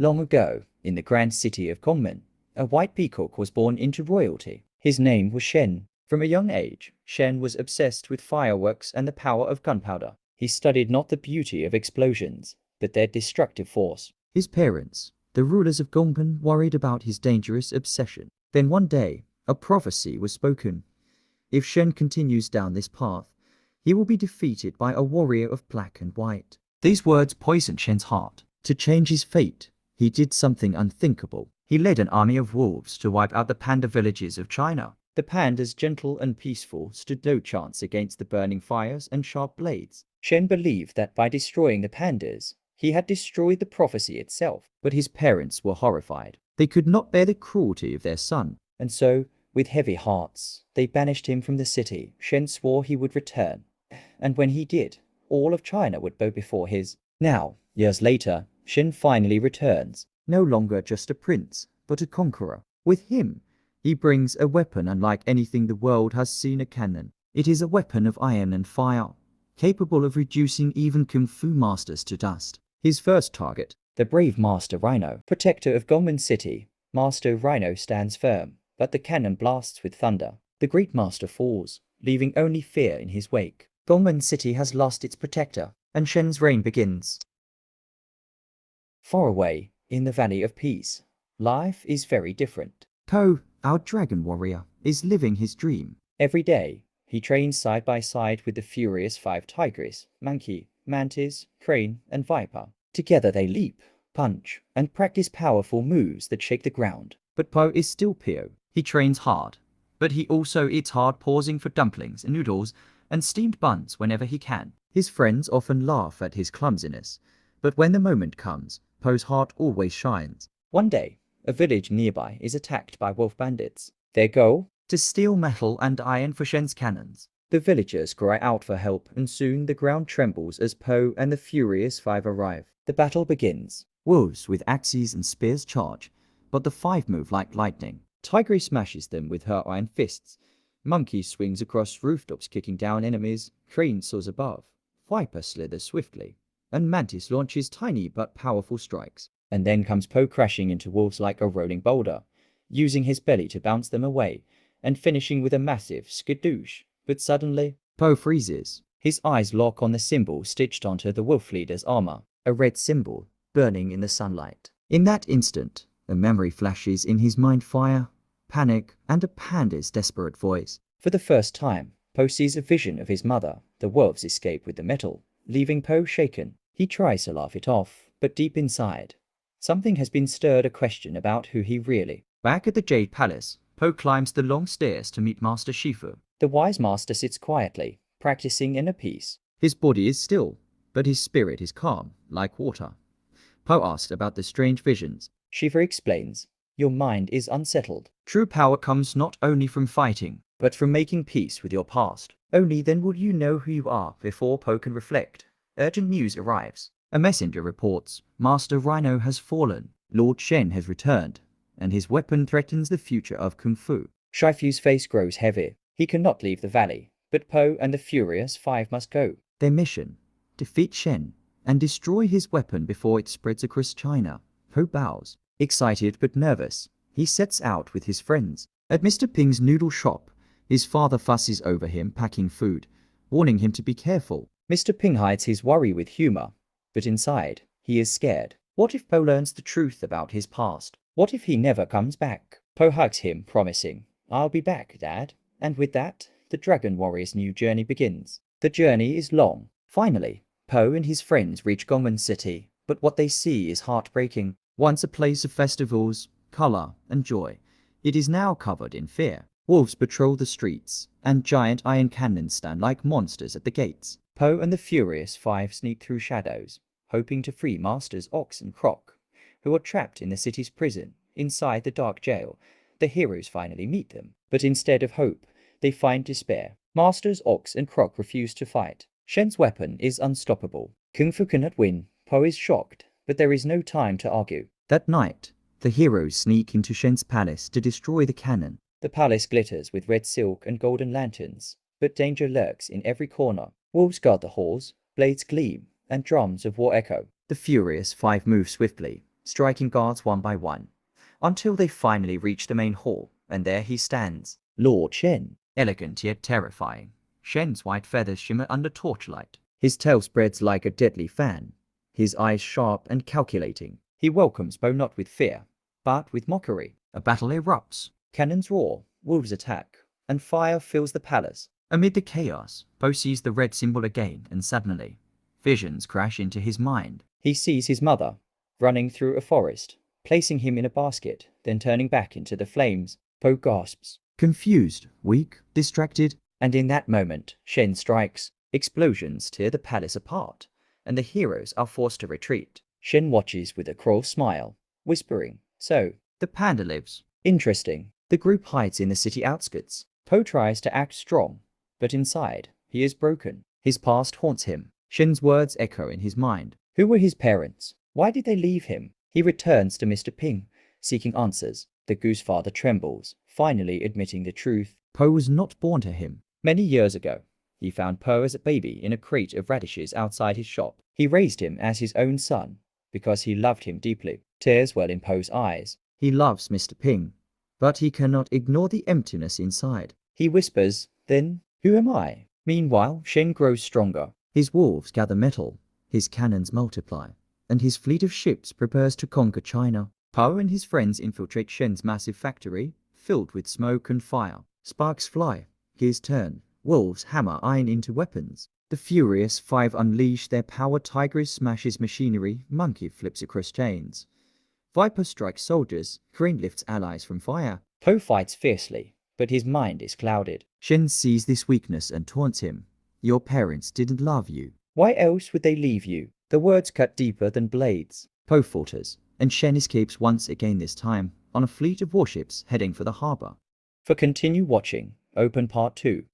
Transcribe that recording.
Long ago, in the grand city of Gongmen, a white peacock was born into royalty. His name was Shen. From a young age, Shen was obsessed with fireworks and the power of gunpowder. He studied not the beauty of explosions, but their destructive force. His parents, the rulers of Gongmen, worried about his dangerous obsession. Then one day, a prophecy was spoken. If Shen continues down this path, he will be defeated by a warrior of black and white. These words poisoned Shen's heart. To change his fate, he did something unthinkable. He led an army of wolves to wipe out the panda villages of China. The pandas, gentle and peaceful, stood no chance against the burning fires and sharp blades. Shen believed that by destroying the pandas, he had destroyed the prophecy itself. But his parents were horrified. They could not bear the cruelty of their son, and so, with heavy hearts, they banished him from the city. Shen swore he would return, and when he did, all of China would bow before his. Now, years later, Shen finally returns, no longer just a prince, but a conqueror. With him, he brings a weapon unlike anything the world has seen, a cannon. It is a weapon of iron and fire, capable of reducing even Kung Fu masters to dust. His first target, the brave Master Rhino, protector of Gongmen City. Master Rhino stands firm, but the cannon blasts with thunder. The great master falls, leaving only fear in his wake. Gongmen City has lost its protector, and Shen's reign begins. Far away, in the Valley of Peace, life is very different. Po, our dragon warrior, is living his dream. Every day, he trains side by side with the furious 5 Tigress, Monkey, Mantis, Crane, and Viper. Together they leap, punch, and practice powerful moves that shake the ground. But Po is still Po. He trains hard, but he also eats hard, pausing for dumplings and noodles and steamed buns whenever he can. His friends often laugh at his clumsiness, but when the moment comes, Po's heart always shines. One day, a village nearby is attacked by wolf bandits. Their goal? To steal metal and iron for Shen's cannons. The villagers cry out for help, and soon the ground trembles as Po and the furious 5 arrive. The battle begins. Wolves with axes and spears charge, but the 5 move like lightning. Tigress smashes them with her iron fists. Monkey swings across rooftops, kicking down enemies. Crane soars above. Viper slithers swiftly, and Mantis launches tiny but powerful strikes. And then comes Po, crashing into wolves like a rolling boulder, using his belly to bounce them away, and finishing with a massive skadoosh. But suddenly, Po freezes. His eyes lock on the symbol stitched onto the wolf leader's armor, a red symbol burning in the sunlight. In that instant, a memory flashes in his mind: fire, panic, and a panda's desperate voice. For the first time, Po sees a vision of his mother. The wolves escape with the metal, leaving Po shaken. He tries to laugh it off, but deep inside, something has been stirred, a question about who he really. Back at the Jade Palace, Po climbs the long stairs to meet Master Shifu. The wise master sits quietly, practicing inner peace. His body is still, but his spirit is calm, like water. Po asks about the strange visions. Shifu explains, your mind is unsettled. True power comes not only from fighting, but from making peace with your past. Only then will you know who you are. Before Po can reflect, urgent news arrives. A messenger reports, Master Rhino has fallen, Lord Shen has returned, and his weapon threatens the future of Kung Fu. Shifu's face grows heavy. He cannot leave the valley, but Po and the furious 5 must go. Their mission: defeat Shen and destroy his weapon before it spreads across China. Po bows. Excited but nervous, he sets out with his friends. At Mr. Ping's noodle shop, his father fusses over him packing food, warning him to be careful. Mr. Ping hides his worry with humor, but inside, he is scared. What if Po learns the truth about his past? What if he never comes back? Po hugs him, promising, I'll be back, Dad. And with that, the Dragon Warrior's new journey begins. The journey is long. Finally, Po and his friends reach Gongmen City, but what they see is heartbreaking. Once a place of festivals, color, and joy, it is now covered in fear. Wolves patrol the streets, and giant iron cannons stand like monsters at the gates. Po and the furious 5 sneak through shadows, hoping to free Masters Ox and Croc, who are trapped in the city's prison. Inside the dark jail, the heroes finally meet them, but instead of hope, they find despair. Masters Ox and Croc refuse to fight. Shen's weapon is unstoppable. Kung Fu cannot win. Po is shocked, but there is no time to argue. That night, the heroes sneak into Shen's palace to destroy the cannon. The palace glitters with red silk and golden lanterns, but danger lurks in every corner. Wolves guard the halls, blades gleam, and drums of war echo. The furious 5 move swiftly, striking guards one by one, until they finally reach the main hall, and there he stands, Lord Shen, elegant yet terrifying. Shen's white feathers shimmer under torchlight. His tail spreads like a deadly fan, his eyes sharp and calculating. He welcomes Po not with fear, but with mockery. A battle erupts. Cannons roar, wolves attack, and fire fills the palace. Amid the chaos, Po sees the red symbol again, and suddenly, visions crash into his mind. He sees his mother, running through a forest, placing him in a basket, then turning back into the flames. Po gasps, confused, weak, distracted, and in that moment, Shen strikes. Explosions tear the palace apart, and the heroes are forced to retreat. Shen watches with a cruel smile, whispering, "So, the panda lives. Interesting." The group hides in the city outskirts. Po tries to act strong, but inside, he is broken. His past haunts him. Shen's words echo in his mind. Who were his parents? Why did they leave him? He returns to Mr. Ping, seeking answers. The goose father trembles, finally admitting the truth. Po was not born to him. Many years ago, he found Po as a baby in a crate of radishes outside his shop. He raised him as his own son, because he loved him deeply. Tears well in Po's eyes. He loves Mr. Ping, but he cannot ignore the emptiness inside. He whispers, "Then, who am I?" Meanwhile, Shen grows stronger. His wolves gather metal, his cannons multiply, and his fleet of ships prepares to conquer China. Po and his friends infiltrate Shen's massive factory, filled with smoke and fire. Sparks fly. His turn. Wolves hammer iron into weapons. The furious five unleash their power. Tigress smashes machinery. Monkey flips across chains. Viper strikes soldiers. Crane lifts allies from fire. Po fights fiercely, but his mind is clouded. Shen sees this weakness and taunts him. "Your parents didn't love you. Why else would they leave you?" The words cut deeper than blades. Po falters, and Shen escapes once again, this time on a fleet of warships heading for the harbor. For continue watching, open Part 2.